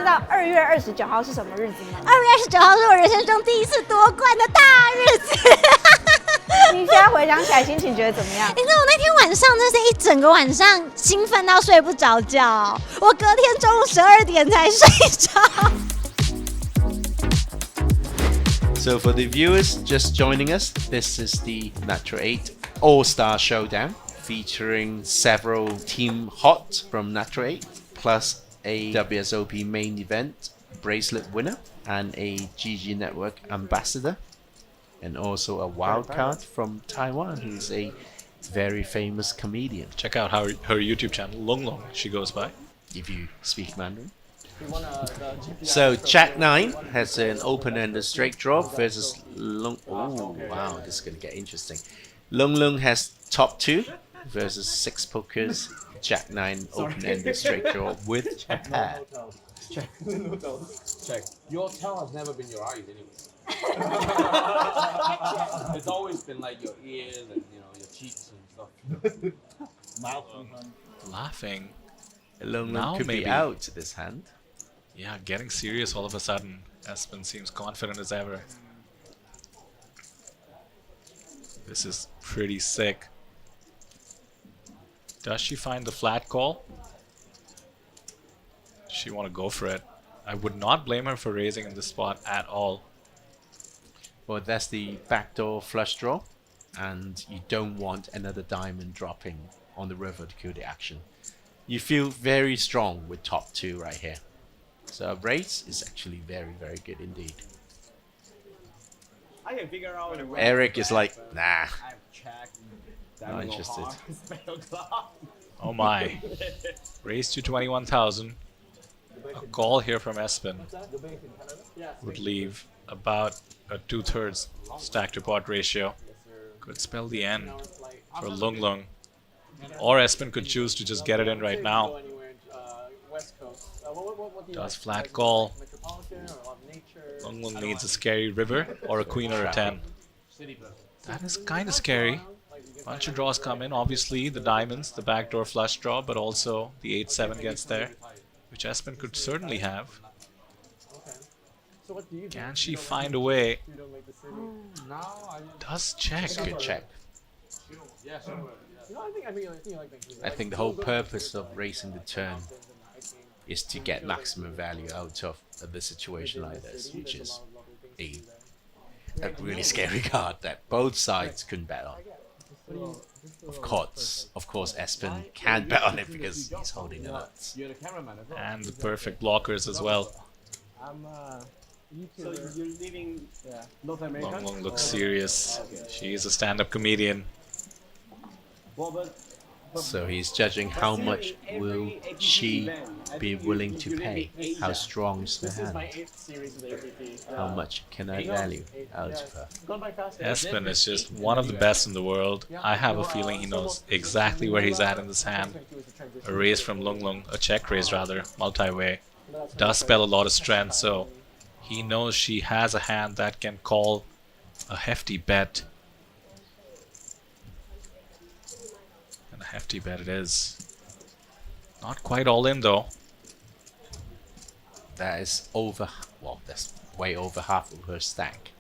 道2月29号是什么日子吗？2月29号是我人生中第一次夺冠的大日子。你现在回想起来，心情觉得怎么样？你知道我那天晚上真是一整个晚上兴奋到睡不着觉，我隔天中午12点才睡着。So for the viewers just joining us, this is the Natural 8 All-Star Showdown featuring several Team Hot from Natural 8 plus a WSOP main event bracelet winner and a GG Network ambassador and also a wildcard from Taiwan who's a very famous comedian. Check out her YouTube channel, Long Long, she goes by. If you speak Mandarin. So Jack 9 has an open-ended straight draw versus Long. Oh wow, this is gonna get interesting. Long Long has top 2 versus 6 pokers. Jack 9 open-ended straight draw with a pair. Check. Your tail has never been your eyes anyway. It's always been like your ears and your cheeks and stuff. Laughing. Long Now Long could maybe. be out this hand. Yeah, getting serious all of a sudden. Espen seems confident as ever. This is pretty sick. Does she find the flat call? Does she want to go for it? I would not blame her for raising in this spot at all. Well, that's the backdoor flush draw, and you don't want another diamond dropping on the river to kill the action. You feel very strong with top 2 right here. So a raise is actually very, very good indeed. I can figure out Eric is like, nah, not interested. Oh my. Raise to 21,000. A call here from Espen would leave about a 2/3 stack to pot ratio. Could spell the end for Lung Lung. Or Espen could choose to just get it in right now. Does flat call. Lung Lung needs a scary river or a queen or a 10. That is kind of scary. Bunch of draws come in. Obviously the diamonds, the backdoor flush draw, but also the 8-7 gets there, which Espen could certainly have. Can she find a way? Does check. Good check. I think the whole purpose of raising the turn is to get maximum value out of the situation like this, which is a really scary card that both sides couldn't bet on. Of course, Espen can bet on it because he's holding the nuts. And the perfect blockers as well. So you're leaving North America? Long Long looks serious. She is a stand-up comedian. So he's judging how much will she be willing to pay. How strong is the hand? How much can I value out of her? Espen is just one of the best in the world. I have a feeling he knows exactly where he's at in this hand. A raise from Lung Lung, a check raise rather, multi-way, does spell a lot of strength, so he knows she has a hand that can call a hefty bet. And a hefty bet it is. Not quite all in though. That is over, well, that's way over half of her stack.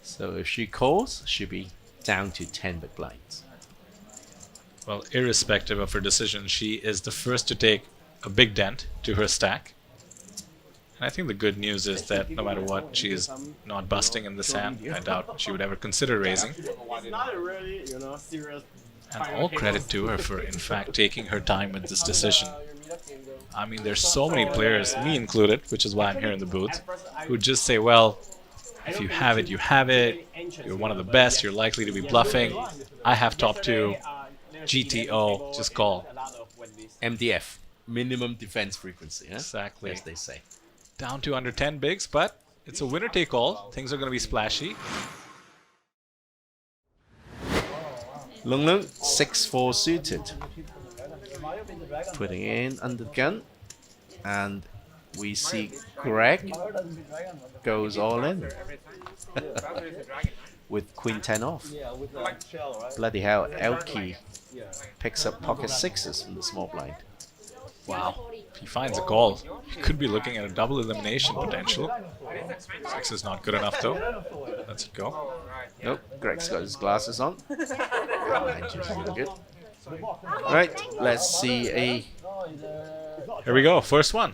So if she calls, she'll be down to 10 big blinds. Well, irrespective of her decision, she is the first to take a big dent to her stack. And I think the good news is that no matter what, she is not busting in this hand. I doubt she would ever consider raising. And all credit to her for in fact taking her time with this decision. I mean, there's so many players, me included, which is why I'm here in the booth, who just say, well, if you have it, you have it. You're one of the best, you're likely to be bluffing. I have top 2. GTO, just call. MDF, minimum defense frequency, huh? Exactly. As they say. Down to under 10 bigs, but it's a winner take all. Things are going to be splashy. Lung Lung, 6-4 suited. Putting in under the gun. And we see Greg goes all in. With Queen 10 off. Bloody hell, 𝐿𝐺𝐥𝐥𝐿 picks up pocket 6s from the small blind. Wow. If he finds a call, he could be looking at a double elimination potential. 6 is not good enough though. Let's it go. Nope, Greg's got his glasses on. Really good. Right, let's see a... Here we go, first one.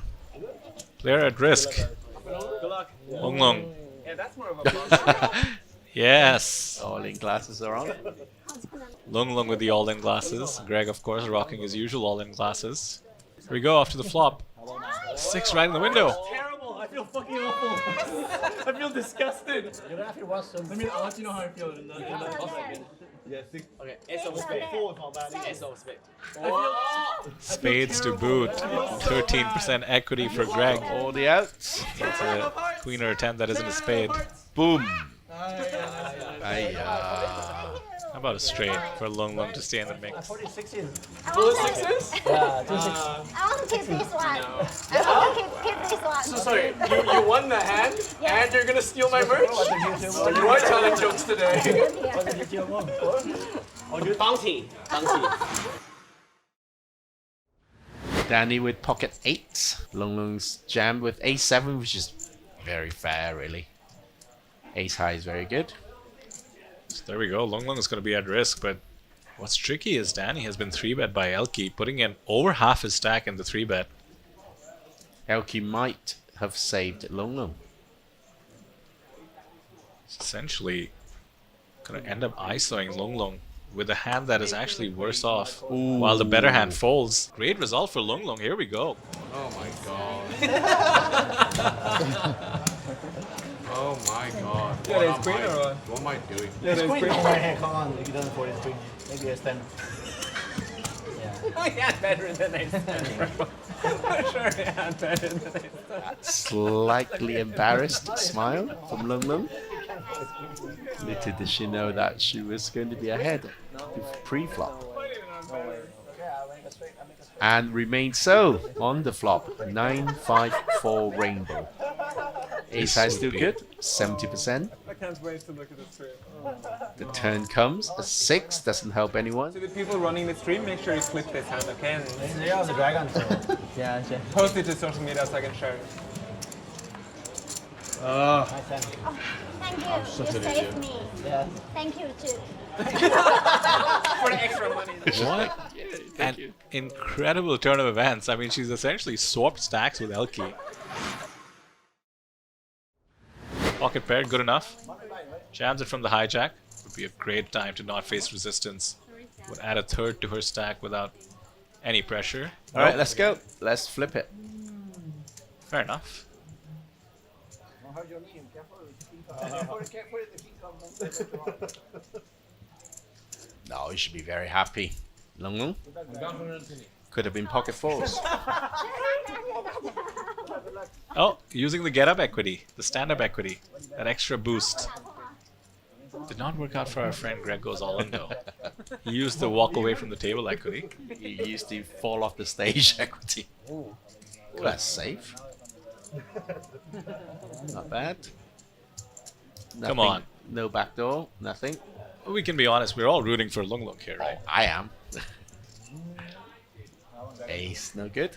Player at risk. Long Long. Yes. All-in glasses are on. Long Long with the all-in glasses. Greg, of course, rocking his usual all-in glasses. Here we go after the flop. 6 right in the window. Terrible. I feel fucking awful. I feel disgusted. I mean, I'll let you know how I feel in the yeah, 6. Okay, S of spade. 4 is not bad. S of spade. Spades to boot. 13% equity for Greg. All the outs. It's a queen or a 10 that isn't a spade. Boom. How about a straight for Long Long to stay in the mix? 46s. Full sixes? Yeah, 2 6. I want to keep this one. I want to keep this one. So sorry, you won the hand, and you're gonna steal my merch? You are telling jokes today. Bounty. Danny with pocket 8. Long Long's jammed with A7, which is very fair, really. Ace high is very good. So there we go. Long Long is going to be at risk, but what's tricky is Danny has been 3-bet by 𝐿𝐺𝐺, putting in over half his stack in the 3-bet. 𝐿𝐺𝐺 might have saved Long Long. It's essentially going to end up ISOing Long Long with a hand that is actually worse off, while the better hand folds. Great result for Long Long. Here we go. Oh my god. Oh my god. What am I doing? Yeah, it's queen. Oh my hand, come on. If he doesn't fold, it's queen. Maybe a 10. Yeah. He had better than ace 10, bro. I'm sure he had better than ace 10. Slightly embarrassed smile from Long Long. Little did she know that she was going to be ahead pre-flop. And remained so on the flop. 9-5-4 rainbow. Ace high still good, 70%. I can't wait to look at the stream. The turn comes, a 6 doesn't help anyone. To the people running the stream, make sure you clip this hand, okay? And the dragon. Yeah, post it to social media so I can share it. Thank you. You saved me. Yeah. Thank you too. For the extra money. What an incredible turn of events. I mean, she's essentially swapped stacks with 𝐿𝐺𝐺. Pocket pair, good enough. Jams it from the hijack. Would be a great time to not face resistance. Would add a third to her stack without any pressure. Alright, let's go. Let's flip it. Fair enough. No, you should be very happy. Long Long? Could have been pocket 4s. Oh, using the get-up equity, the stand-up equity, that extra boost. Did not work out for our friend Greg goes all in though. He used the walk away from the table equity. He used the fall off the stage equity. That's safe. Not bad. Nothing, Come on. No backdoor, nothing. We can be honest, we're all rooting for Long Long here, right? I am. Ace, no good.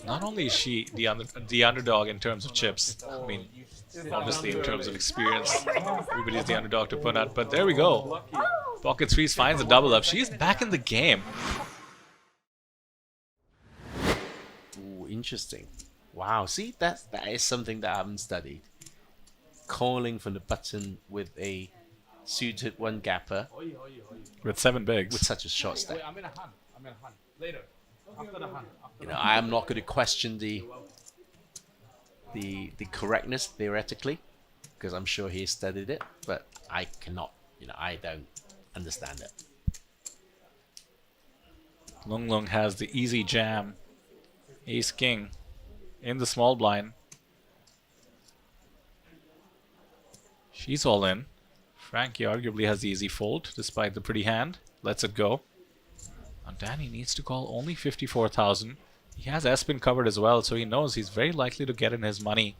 Not only is she the underdog in terms of chips, I mean, obviously in terms of experience, everybody's the underdog to Punnat, but there we go. Pocket 3s finds a double up. She's back in the game. Ooh, interesting. Wow, see, that is something that I haven't studied. Calling from the button with a suited 1-gapper With 7 bigs. with such a short stack. I'm in a hunt. Later. After the hunt. You know, I am not going to question the correctness theoretically, because I'm sure he studied it, but I cannot, you know, I don't understand it. Long Long has the easy jam. Ace King in the small blind. She's all in. Frankie arguably has the easy fold despite the pretty hand. Lets it go. And Danny needs to call only 54,000. He has Espen covered as well, so he knows he's very likely to get in his money.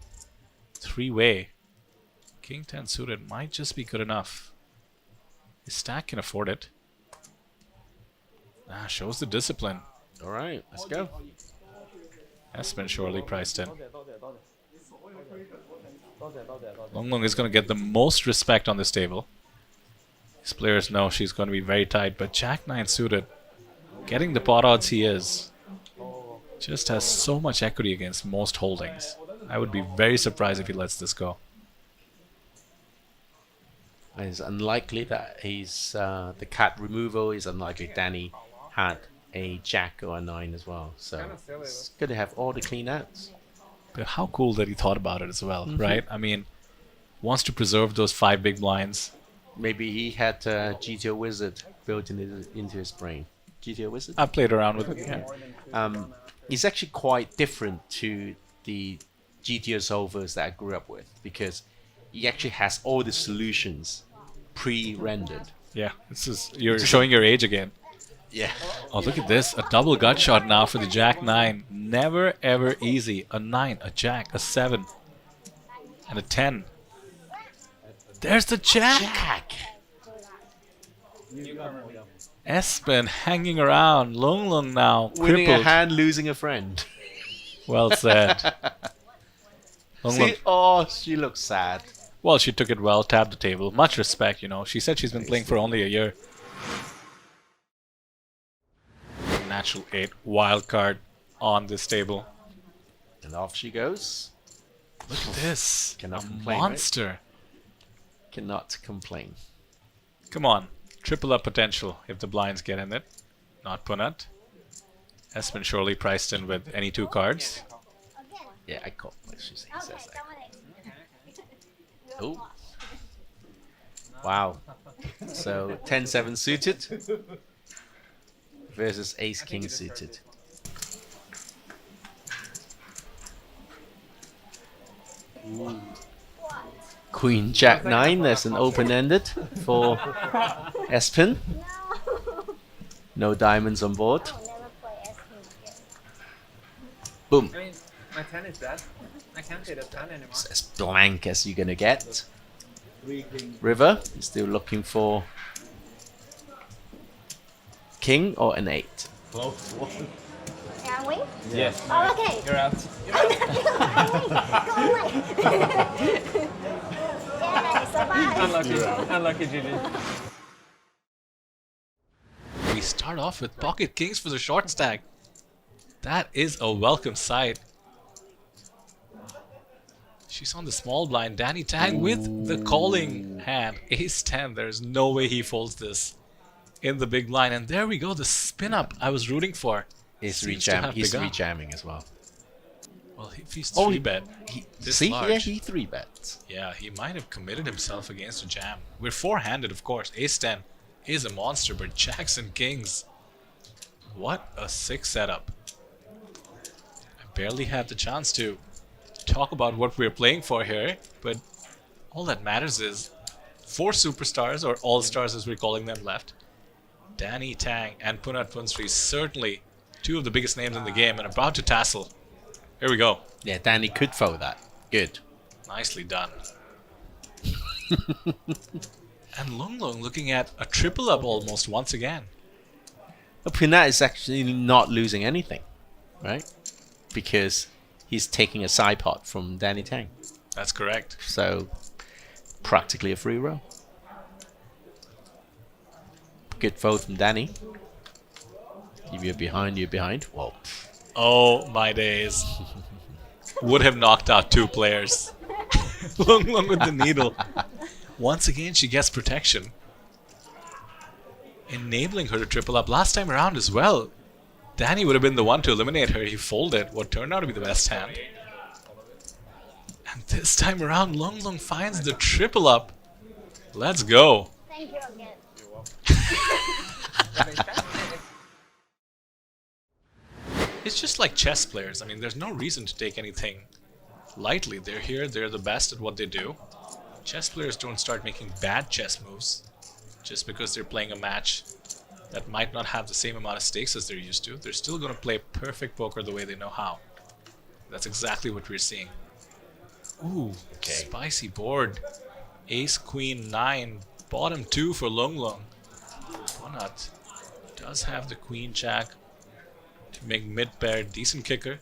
3-way. King 10 suited might just be good enough. His stack can afford it. Shows the discipline. All right, let's go. Espen surely priced in. Long Long is going to get the most respect on this table. These players know she's going to be very tight, but Jack 9 suited, getting the pot odds he is, just has so much equity against most holdings. I would be very surprised if he lets this go. It's unlikely that he's the cat removal is unlikely. Danny had a jack or a 9 as well, so it's good to have all the clean outs. But how cool that he thought about it as well, right? I mean, wants to preserve those 5 big blinds. Maybe he had GTO Wizard built into his brain. GTO Wizard? I played around with it, yeah. He's actually quite different to the GTO solvers that I grew up with, because he actually has all the solutions pre-rendered. Yeah, you're showing your age again. Yeah. Oh, look at this. A double gut shot now for the Jack 9. Never ever easy. A 9, a Jack, a 7, and a 10. There's the Jack! Espen hanging around. Long Long now. Winning a Crippled. hand, losing a friend. Well said. Long Long. See? Oh, she looks sad. Well, she took it well, tapped the table. Much respect, you know. She said she's been playing for only a year. Natural 8 wild card on this table. And off she goes. Look at this. Cannot A complain, right? monster. Cannot complain. Come on. Triple up potential if the blinds get in it. Not Punnat. Espen surely priced in with any 2 cards. Yeah, I call what she says. That. Oh. Wow. So 10-7 suited versus Ace King suited. Ooh. Queen Jack 9, that's an open-ended for Espen. No diamonds on board. Boom. I mean, my 10 is dead. I can't get a 10 anymore. It's as blank as you're gonna get. River is still looking for king or an 8. Close one. Can we? Yes. Oh, okay. You're out. Go away. Yeah, survive. Unlucky. Unlucky, GG. We start off with pocket kings for the short stack. That is a welcome sight. She's on the small blind. Danny Tang with the calling hand. Ace 10. There's no way he folds this in the big blind. And there we go. The spin up I was rooting for. He's Seems to have begun. rejamming as well. Well, if he's 3-bet, this See, large, yeah, he 3-bets. yeah, he might have committed himself against a jam. We're 4-handed, of course. Ace 10 is a monster, but jacks and kings. What a sick setup. I barely had the chance to talk about what we're playing for here, but all that matters is 4 superstars, or all-stars as we're calling them, left. Danny Tang and Punnat Punsri, certainly 2 of the biggest names in the game, and about to tassel. Here we go. Yeah, Danny could fold that. Good. Nicely done. And Long Long looking at a triple up almost once again. But Punnat is actually not losing anything, right? Because he's taking a side pot from Danny Tang. That's correct. So, practically a free roll. Good fold from Danny. If you're behind, you're behind. Whoa. Oh my days. Would have knocked out 2 players. Long Long with the needle. Once again, she gets protection, enabling her to triple up. Last time around as well, Danny would have been the one to eliminate her. He folded what turned out to be the best hand. And this time around, Long Long finds the triple up. Let's go. Thank you again. It's just like chess players. I mean, there's no reason to take anything lightly. They're here, they're the best at what they do. Chess players don't start making bad chess moves just because they're playing a match that might not have the same amount of stakes as they're used to. They're still going to play perfect poker the way they know how. That's exactly what we're seeing. Ooh, spicy board. Ace, Queen, 9. Bottom 2 for Long Long. Punnat does have the Queen Jack to make mid-pair decent kicker.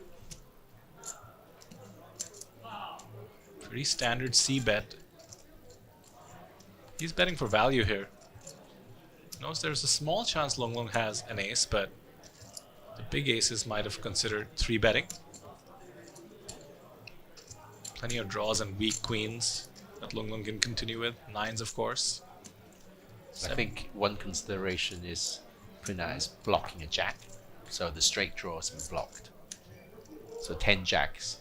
Pretty standard C bet. He's betting for value here. Knows there's a small chance Lung Lung has an ace, but the big aces might have considered 3-betting. Plenty of draws and weak queens that Lung Lung can continue with. 9s, of course. I think one consideration is Punnat is blocking a jack, so the straight draw has been blocked. So 10 jacks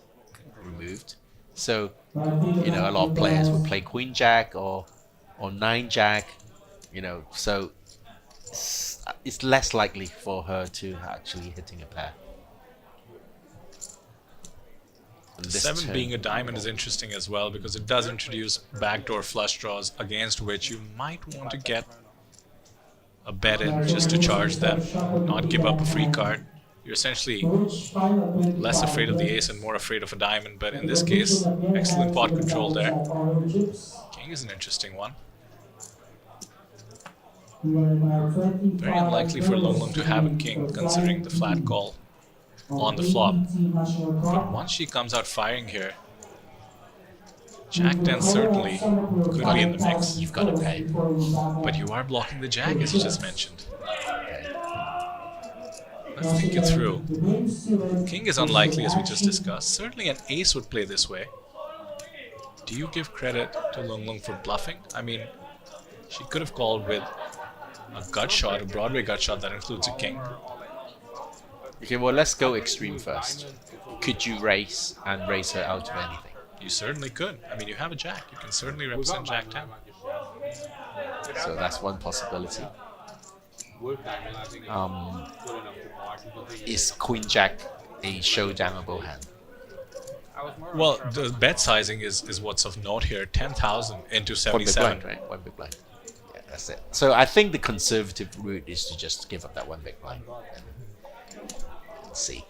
removed. So, you know, a lot of players would play queen jack or 9 jack, you know, so it's less likely for her to actually hitting a pair. And this 7 turn- being a diamond is interesting as well because it does introduce backdoor flush draws against which you might want to get a bet in just to charge them, not give up a free card. You're essentially less afraid of the ace and more afraid of a diamond, but in this case, excellent pot control there. King is an interesting one. Very unlikely for Lung Lung to have a king considering the flat call on the flop. But once she comes out firing here, Jack 10 certainly could be in the mix. You've got to pay. But you are blocking the jack, as you just mentioned. Let's think it through. King is unlikely, as we just discussed. Certainly an ace would play this way. Do you give credit to Lung Lung for bluffing? I mean, she could have called with a gut shot, a Broadway gut shot that includes a king. Okay, well, let's go extreme first. Could you raise and raise her out of anything? You certainly could. I mean, you have a jack. You can certainly represent Jack 10. So that's one possibility. Is Queen Jack a showdownable hand? Well, the bet sizing is what's of note here. 10,000 into 77. One big blind, right? One big blind. Yeah, that's it. So I think the conservative route is to just give up that one big blind and see.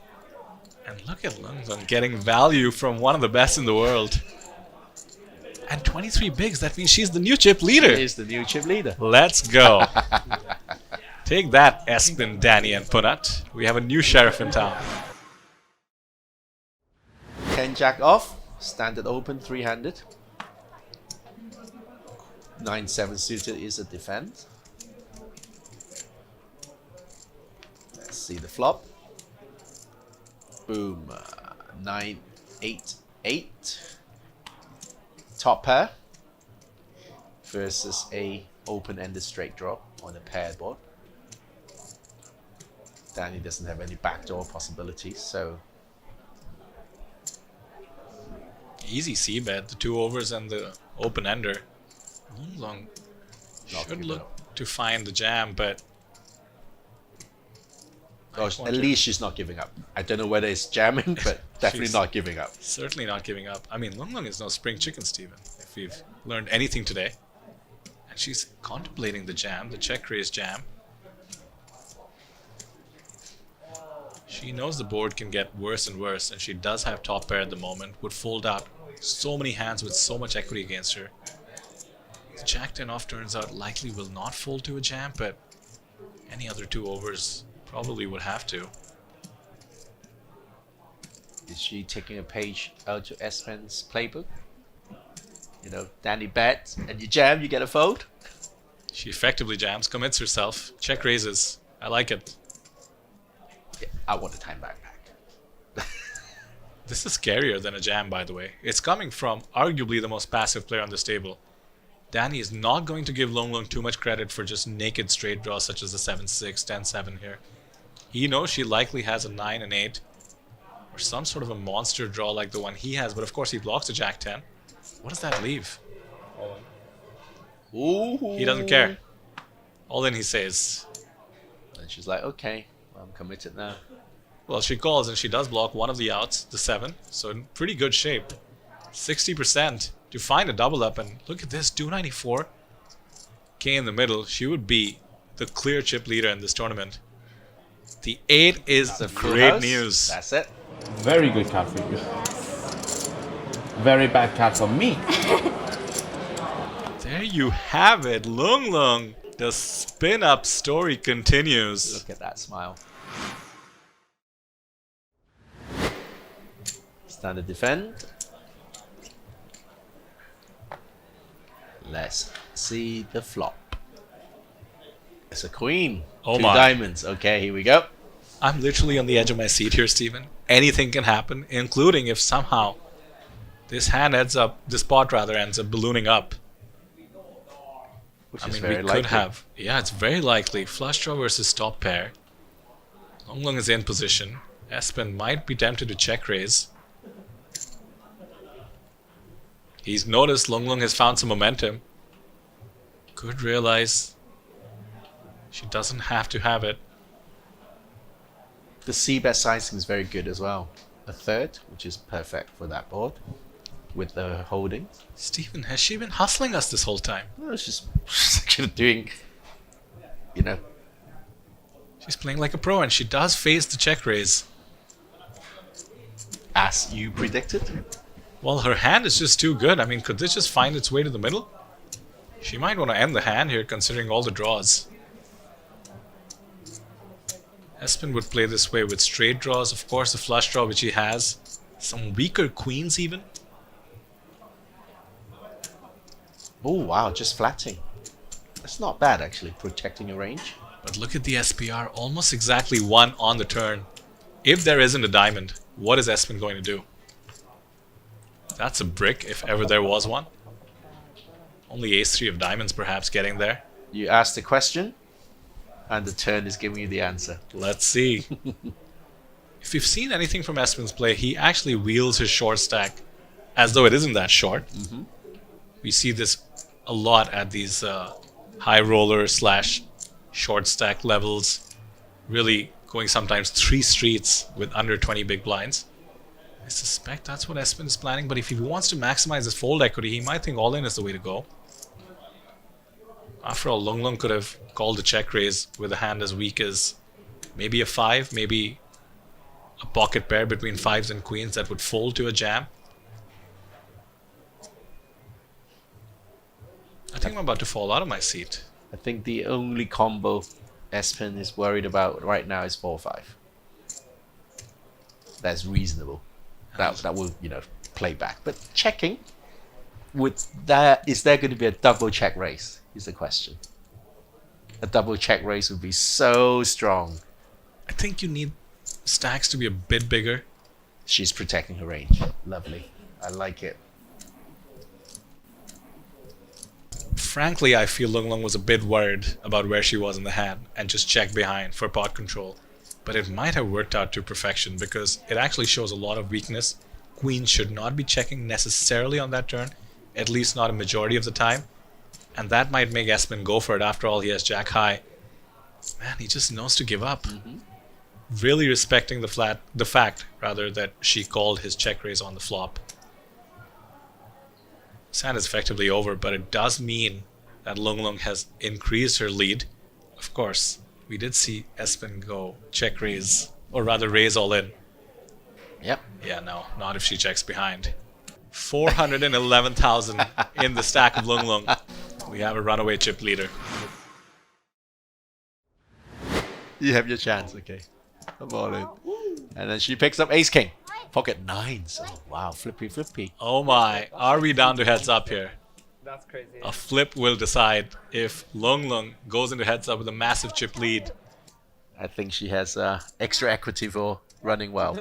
And look at Lung Lung getting value from one of the best in the world. And 23 bigs, that means she's the new chip leader. She is the new chip leader. Let's go. Take that, Espen, Danny, and Punnat. We have a new sheriff in town. 10 jack off, standard open, 3-handed. 9-7 suited is a defend. Let's see the flop. Boom. 9-8-8. Top pair versus a open-ended straight draw on a paired board. Danny doesn't have any backdoor possibilities, so Easy C bet, the 2 overs and the open ender. Lung Lung should look to find the jam, but at least she's not giving up. I don't know whether it's jamming, but definitely She's not giving up. certainly not giving up. I mean, Lung Lung is no spring chicken, Steven, if we've learned anything today. And she's contemplating the jam, the check raise jam. She knows the board can get worse and worse, and she does have top pair at the moment. Would fold out so many hands with so much equity against her. The Jack 10 off turns out likely will not fold to a jam, but any other 2 overs probably would have to. Is she taking a page out of Espen's playbook? You know, Danny bets and you jam, you get a fold. She effectively jams, commits herself, check raises. I like it. Yeah, I want a time back. This is scarier than a jam, by the way. It's coming from arguably the most passive player on this table. Danny is not going to give Lung Lung too much credit for just naked straight draws such as the 7-6, 10-7 here. He knows she likely has a 9 and 8, or some sort of a monster draw like the one he has, but of course he blocks a Jack 10. What does that leave? Ooh. He doesn't care. All in, he says. And she's like, okay, I'm committed now. Well, she calls and she does block one of the outs, the 7, so in pretty good shape. 60% to find a double up, and look at this, 294. K in the middle, she would be the clear chip leader in this tournament. The 8 is The full great house. news. That's it. Very good card for you. Very bad card for me. There you have it, Lung Lung. The spin-up story continues. Look at that smile. Standard defend. Let's see the flop. It's a queen. Oh 2 my. diamonds. Okay, here we go. I'm literally on the edge of my seat here, Steven. Anything can happen, including if somehow this hand ends up, this pot rather ends up ballooning up. Which I is mean, very we likely. could have. Yeah, it's very likely. Flush draw versus top pair. Long Long is in position. Espen might be tempted to check raise. He's noticed Long Long has found some momentum. Could realize she doesn't have to have it. The C-bet sizing is very good as well. A third, which is perfect for that board with the holding. Steven, has she been hustling us this whole time? No, it's just actually doing, you know. She's playing like a pro, and she does face the check raise. As you predicted. Well, her hand is just too good. I mean, could this just find its way to the middle? She might want to end the hand here, considering all the draws. Espen would play this way with straight draws, of course the flush draw which he has. Some weaker queens even. Oh wow, just flatting. That's not bad actually, protecting your range. But look at the SPR, almost exactly 1 on the turn. If there isn't a diamond, what is Espen going to do? That's a brick, if ever there was one. Only ace-3 of diamonds perhaps getting there. You ask the question, and the turn is giving you the answer. Let's see. If you've seen anything from Espen's play, he actually wheels his short stack as though it isn't that short. We see this a lot at these high roller / short stack levels. Really going sometimes 3 streets with under 20 big blinds. I suspect that's what Espen is planning, but if he wants to maximize his fold equity, he might think all in is the way to go. After all, Long Long could have called the check raise with a hand as weak as maybe a 5, maybe a pocket pair between 5s and queens that would fold to a jam. I think I'm about to fall out of my seat. I think the only combo Espen is worried about right now is 4-5. That's reasonable. That will, you know, play back. But checking, is there going to be a double check raise? Is the question. A double check raise would be so strong. I think you need stacks to be a bit bigger. She's protecting her range. Lovely. I like it. Frankly, I feel Long Long was a bit worried about where she was in the hand and just checked behind for pot control. But it might have worked out to perfection because it actually shows a lot of weakness. Queen should not be checking necessarily on that turn, at least not a majority of the time. And that might make Espen go for it. After all, he has jack high. Man, he just knows to give up. Really respecting the fact that she called his check raise on the flop. This hand is effectively over, but it does mean that Long Long has increased her lead. Of course, we did see Espen go check raise, or rather raise all in. Yep. Yeah, no, not if she checks behind. 411,000 in the stack of Long Long. We have a runaway chip leader. You have your chance, okay. Come on in. And then she picks up ace king. Pocket 9s. Oh, wow, flippy. Oh my, are we down to heads up here? That's crazy. A flip will decide if Long Long goes into heads up with a massive chip lead. I think she has extra equity for running well.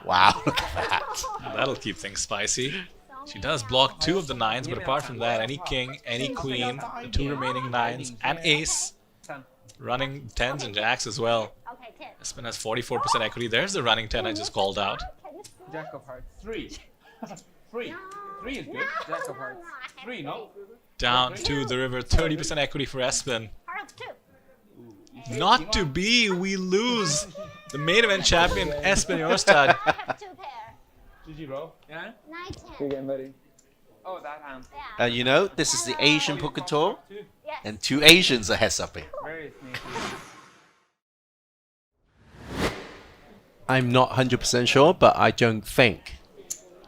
Wow, look at that. That'll keep things spicy. She does block 2 of the 9s, but apart from that, any king, any queen, the 2 remaining 9s, and ace, running 10s and jacks as well. Okay, 10. Espen has 44% equity. There's the running 10 I just called out. Jack of hearts. 3. 3. 3 is good. Jack of hearts. 3, no? Down to the river, 30% equity for Espen. Heart of 2. Not to be, we lose. The main event champion, Espen Uhlen Jørstad. I have 2 pair. GG, bro. Yeah? 9, You're 10. getting ready. Oh, that hand. Yeah. You know, this is the Asian poker tour, Yes. and 2 Asians are heads upping. Very sneaky. I'm not 100% sure, but I don't think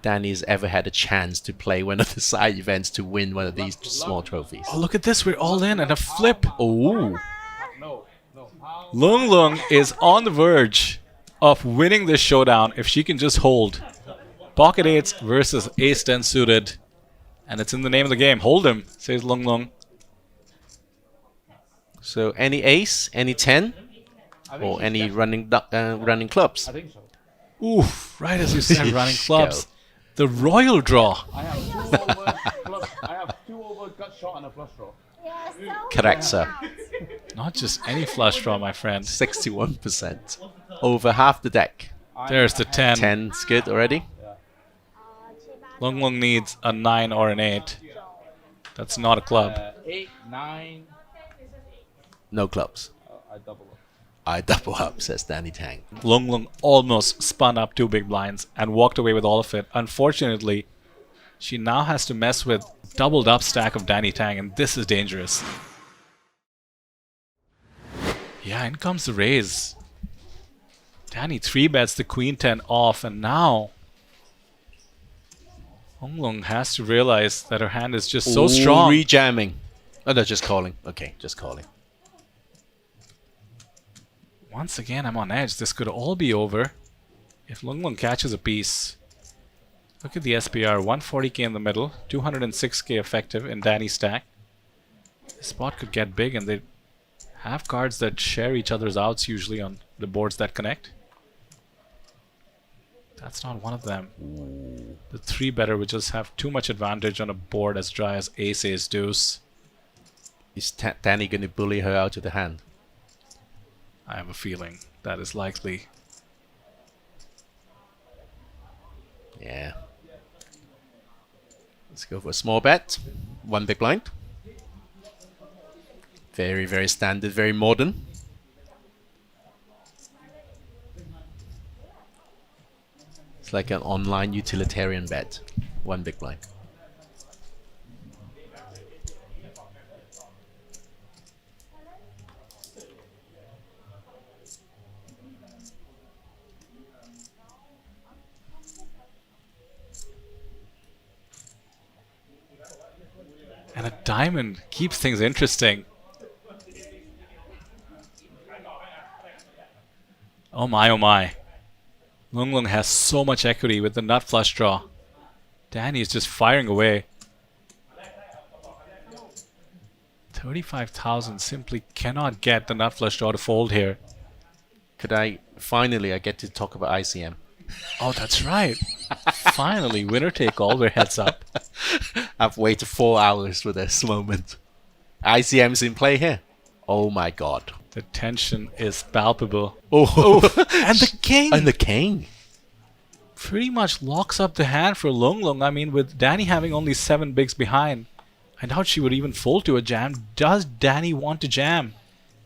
Danny's ever had a chance to play one of the side events to win one of these small trophies. Oh, look at this. We're all in and a flip. Oh, No. How? Long Long is on the verge of winning this showdown if she can just hold. Pocket 8s versus Ace 10 suited. And it's in the name of the game. Hold him, says Lung Lung. So any ace, any 10, or any running clubs? I think so. Oof, right as you said, running clubs. The royal draw. I have two over gut shot and a flush draw. Yeah, so Correct, sir. Not just any flush draw, my friend. 61%. Over half the deck. There's the 10. 10's good already. Lung Lung needs a 9 or an 8. That's not a club. 8, 9. No clubs. I double up. I double up, says Danny Tang. Lung Lung almost spun up 2 big blinds and walked away with all of it. Unfortunately, she now has to mess with doubled up stack of Danny Tang, and this is dangerous. Yeah, in comes the raise. Danny 3-bets the Queen 10 off, and now Lung Lung has to realize that her hand is just so strong. Rejamming. Oh, no, just calling. Okay, just calling. Once again, I'm on edge. This could all be over if Lung Lung catches a piece. Look at the SPR, 140k in the middle, 206k effective in Danny's stack. The spot could get big, and they have cards that share each other's outs usually on the boards that connect. That's not one of them. The 3-better would just have too much advantage on a board as dry as ace, ace, deuce. Is Danny going to bully her out of the hand? I have a feeling that is likely. Yeah. Let's go for a small bet. 1 big blind. Very, very standard, very modern. It's like an online utilitarian bet. 1 big blind. And a diamond keeps things interesting. Oh my, oh my. Lung Lung has so much equity with the nut flush draw. Danny is just firing away. 35,000 simply cannot get the nut flush draw to fold here. Could I finally I get to talk about ICM? Oh, that's right. Finally, winner take all, we're heads up. I've waited 4 hours for this moment. ICM's in play here. Oh my god. The tension is palpable. Oh, And the king! and the king. Pretty much locks up the hand for Lung Lung. I mean, with Danny having only 7 bigs behind, I doubt she would even fold to a jam. Does Danny want to jam?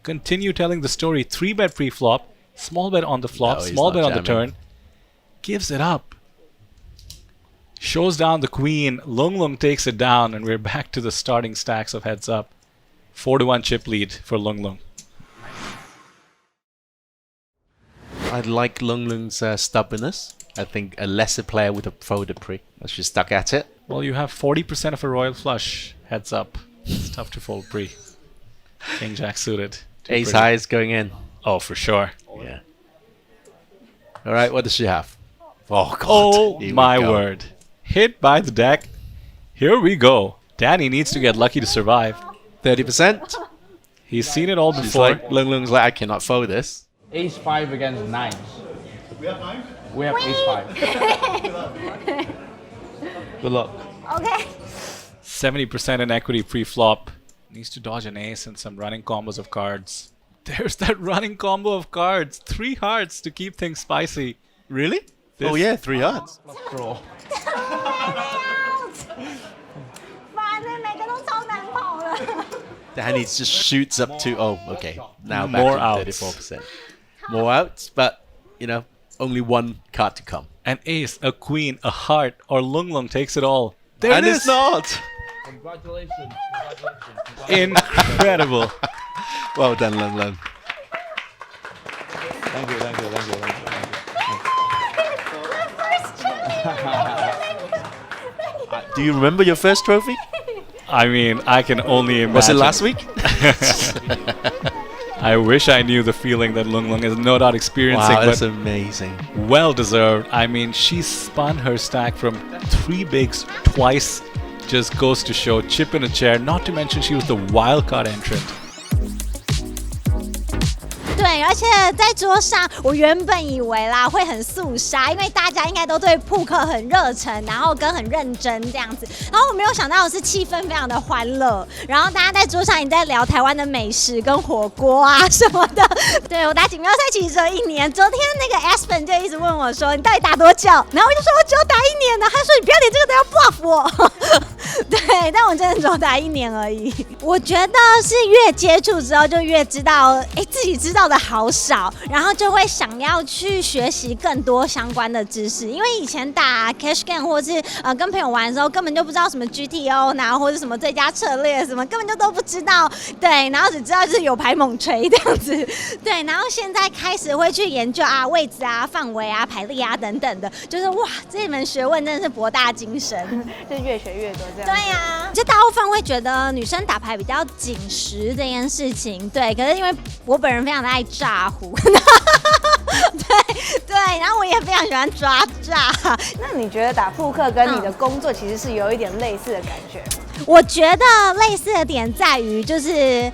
Continue telling the story. 3-bet pre-flop, small bet on the flop, No, he's small not bet on the jamming. turn. Gives it up. Shows down the queen. Lung Lung takes it down, and we're back to the starting stacks of heads up. 4-1 chip lead for Lung Lung. I like Lung Lung's stubbornness. I think a lesser player would have folded pre. She stuck at it. Well, you have 40% of a royal flush. Heads up. It's tough to fold pre. King Jack suited. Too Ace pretty. high is going in. Oh, for sure. Yeah. Alright, what does she have? Oh god. Oh Here we my go. word. Hit by the deck. Here we go. Danny needs to get lucky to survive. 30%. He's seen it all She's before. like, Lung Lung's like, I cannot fold this. Ace 5 against 9s. We have 9? We have ace 5. Good luck. okay. 70% in equity pre-flop. Needs to dodge an ace and some running combos of cards. There's that running combo of cards. 3 hearts to keep things spicy. Really? This- Oh yeah, 3 hearts. Draw. 烦了，每个都超难跑了。 Danny just shoots up to okay. Now back More to outs. 34%. More outs, but you know, only 1 card to come. An ace, a queen, a heart, or Lung Lung takes it all. There And it it's is. not! Congratulations. Incredible. Well done, Lung Lung. Thank you, thank you, thank you, thank you. Do you remember your first trophy? I mean, I can only imagine. Was it last week? I wish I knew the feeling that Lung Lung is no doubt experiencing. Wow, that's but amazing. well deserved. I mean, she spun her stack from 3 bigs twice. Just goes to show chip in a chair. Not to mention she was the wildcard entrant. 对，而且在桌上，我原本以为啦会很肃杀，因为大家应该都对扑克很热忱，然后跟很认真这样子。然后我没有想到的是气氛非常的欢乐，然后大家在桌上也在聊台湾的美食跟火锅啊什么的。对我打锦标赛其实只有1年，昨天那个 Espen 就一直问我说你到底打多久？然后我就说我只有打1年了。他说你不要连这个都要 bluff 我。对，但我真的只有打1年而已。我觉得是越接触之后就越知道，自己知道的好少，然后就会想要去学习更多相关的知识。因为以前打 cash game 或是跟朋友玩的时候，根本就不知道什么 GTO， 然后或者什么最佳策略什么，根本就都不知道。对，然后只知道就是有牌猛吹这样子。对，然后现在开始会去研究啊位置啊范围啊牌力啊等等的，就是哇这门学问真的是博大精深，就是越学越多这样。对呀、就大部分会觉得女生打牌比较紧实这件事情，对。可是因为我本人非常的爱炸胡，对，然后我也非常喜欢抓炸。那你觉得打扑克跟你的工作其实是有一点类似的感觉？我觉得类似的点在于，就是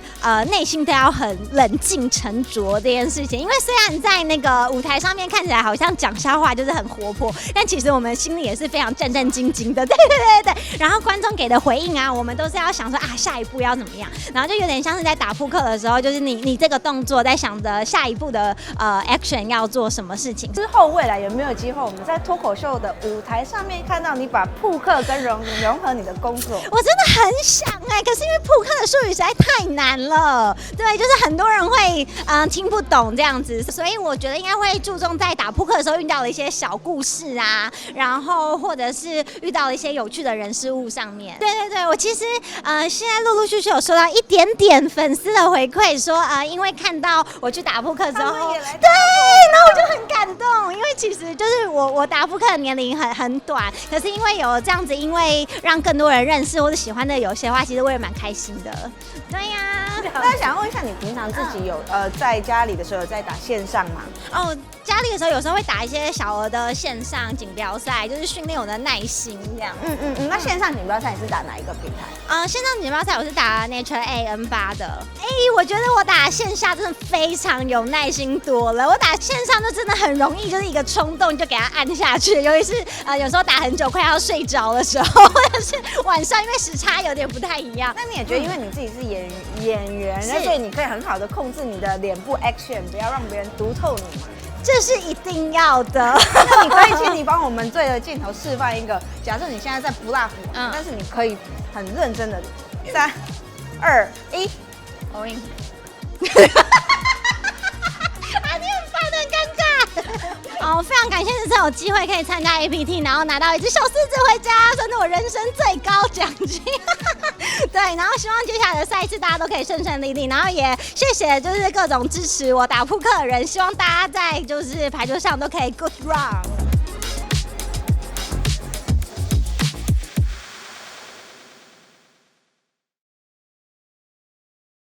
内心都要很冷静沉着这件事情。因为虽然在那个舞台上面看起来好像讲笑话就是很活泼，但其实我们心里也是非常战战兢兢的。对。然后观众给的回应啊，我们都是要想说啊下一步要怎么样，然后就有点像是在打扑克的时候，就是你这个动作在想着下一步的action 要做什么事情。之后未来有没有机会，我们在脱口秀的舞台上面看到你把扑克跟融合你的工作？我真的很想可是因为扑克的术语实在太难了，对，就是很多人会听不懂这样子，所以我觉得应该会注重在打扑克的时候遇到的一些小故事啊，然后或者是遇到了一些有趣的人事物上面。对，我其实现在陆陆续续有收到一点点粉丝的回馈，说因为看到我去打扑克之后，对，然后我就很感动，因为其实就是我打扑克的年龄很短，可是因为有这样子，因为让更多人认识或者喜欢的游戏的话，其实我也蛮开心的。对呀、那想问一下，你平常自己有在家里的时候有在打线上吗？哦，家里的时候有时候会打一些小额的线上锦标赛，就是训练我的耐心这样。那线上锦标赛你是打哪一个平台？线上锦标赛我是打 Nature N8的。我觉得我打线下真的非常有耐心多了。我打线上就真的很容易，就是一个冲动就给它按下去，尤其是有时候打很久快要睡着的时候，或者是晚上，因为时差有点不太一样。那你也觉得，因为你自己是演员，所以你可以很好的控制你的脸部 action， 不要让别人读透你嘛。这是一定要的。那你可以请你帮我们对着镜头示范一个，假设你现在在bluff，但是你可以很认真的3、2、1 all in。你很烦，很尴尬。非常感谢这次有机会可以参加 APT， 然后拿到一只小狮子回家，算是我人生最高奖金。对，然后希望接下来的赛事大家都可以顺顺利利，然后也谢谢就是各种支持我打扑克的人，希望大家在就是牌桌上都可以 good run。